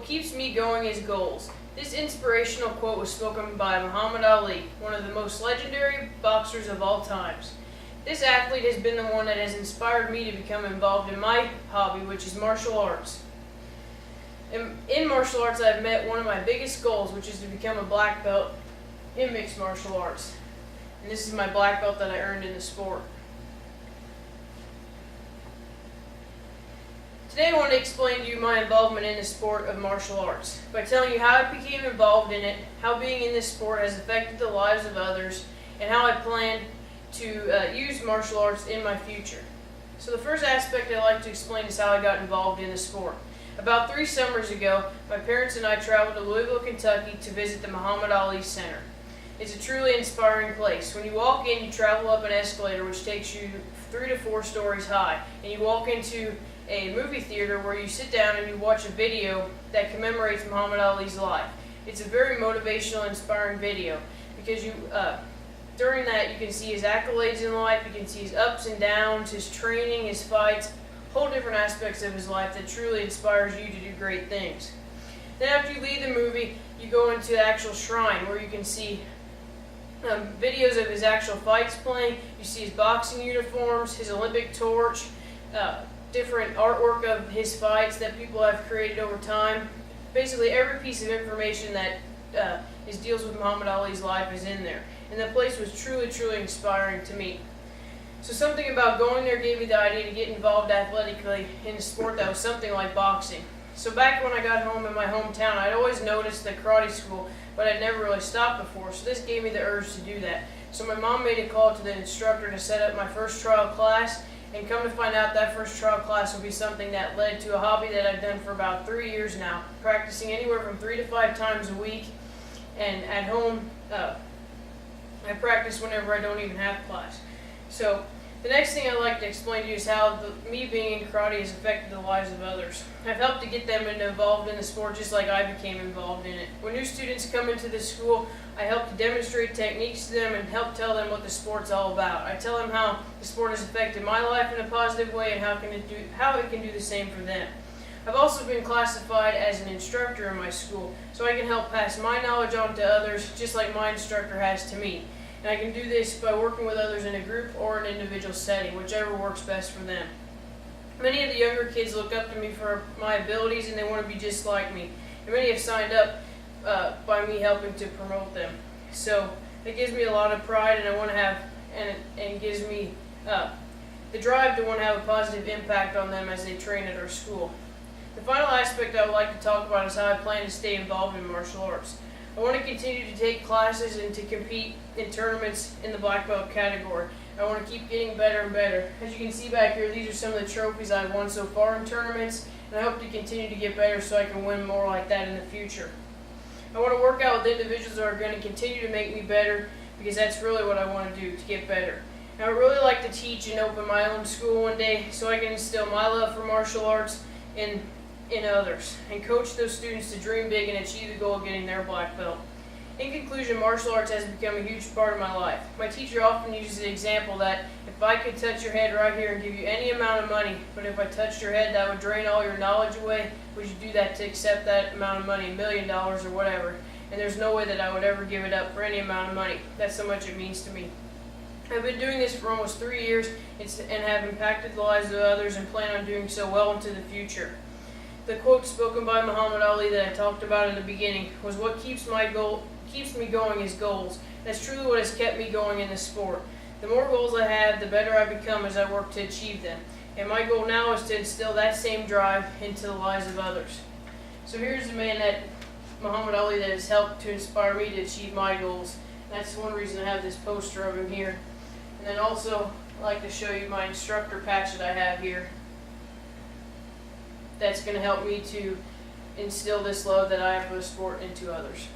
What keeps me going is goals. This inspirational quote was spoken by Muhammad Ali, one of the most legendary boxers of all times. This athlete has been the one that has inspired me to become involved in my hobby, which is martial arts. In martial arts, I've met one of my biggest goals, which is to become a black belt in mixed martial arts. And this is my black belt that I earned in the sport. Today I want to explain to you my involvement in the sport of martial arts by telling you how I became involved in it, how being in this sport has affected the lives of others, and how I plan to use martial arts in my future. So the first aspect I'd like to explain is how I got involved in the sport. About 3 summers ago, my parents and I traveled to Louisville, Kentucky to visit the Muhammad Ali Center. It's a truly inspiring place. When you walk in, you travel up an escalator which takes you 3 to 4 stories high, and you walk into a movie theater where you sit down and you watch a video that commemorates Muhammad Ali's life. It's a very motivational, inspiring video because during that you can see his accolades in life, you can see his ups and downs, his training, his fights, whole different aspects of his life that truly inspires you to do great things. Then after you leave the movie, you go into the actual shrine where you can see videos of his actual fights playing. You see his boxing uniforms, his Olympic torch, different artwork of his fights that people have created over time. Basically every piece of information that deals with Muhammad Ali's life is in there. And the place was truly, truly inspiring to me. So something about going there gave me the idea to get involved athletically in a sport that was something like boxing. So back when I got home in my hometown, I'd always noticed the karate school, but I'd never really stopped before, so this gave me the urge to do that. So my mom made a call to the instructor to set up my first trial class, and come to find out that first trial class will be something that led to a hobby that I've done for about 3 years now, practicing anywhere from 3 to 5 times a week, and at home I practice whenever I don't even have class. So the next thing I'd like to explain to you is how me being in karate has affected the lives of others. I've helped to get them involved in the sport just like I became involved in it. When new students come into the school, I help to demonstrate techniques to them and help tell them what the sport's all about. I tell them how the sport has affected my life in a positive way and how it can do the same for them. I've also been classified as an instructor in my school, so I can help pass my knowledge on to others just like my instructor has to me. And I can do this by working with others in a group or an individual setting, whichever works best for them. Many of the younger kids look up to me for my abilities and they want to be just like me. And many have signed up by me helping to promote them. So it gives me a lot of pride, and I want to have, and gives me the drive to want to have a positive impact on them as they train at our school. The final aspect I would like to talk about is how I plan to stay involved in martial arts. I want to continue to take classes and to compete in tournaments in the black belt category. I want to keep getting better and better. As you can see back here, these are some of the trophies I've won so far in tournaments, and I hope to continue to get better so I can win more like that in the future. I want to work out with individuals that are going to continue to make me better, because that's really what I want to do, to get better. And I would really like to teach and open my own school one day so I can instill my love for martial arts in others and coach those students to dream big and achieve the goal of getting their black belt. In conclusion, martial arts has become a huge part of my life. My teacher often uses the example that if I could touch your head right here and give you any amount of money, but if I touched your head that would drain all your knowledge away, would you do that to accept that amount of money, $1 million or whatever? And there's no way that I would ever give it up for any amount of money. That's how much it means to me. I've been doing this for almost 3 years and have impacted the lives of others and plan on doing so well into the future. The quote spoken by Muhammad Ali that I talked about in the beginning was, "What keeps me going is goals." That's truly what has kept me going in this sport. The more goals I have, the better I become as I work to achieve them. And my goal now is to instill that same drive into the lives of others. So here's the man that Muhammad Ali that has helped to inspire me to achieve my goals. That's one reason I have this poster of him here. And then also I'd like to show you my instructor patch that I have here. That's going to help me to instill this love that I have for the sport into others.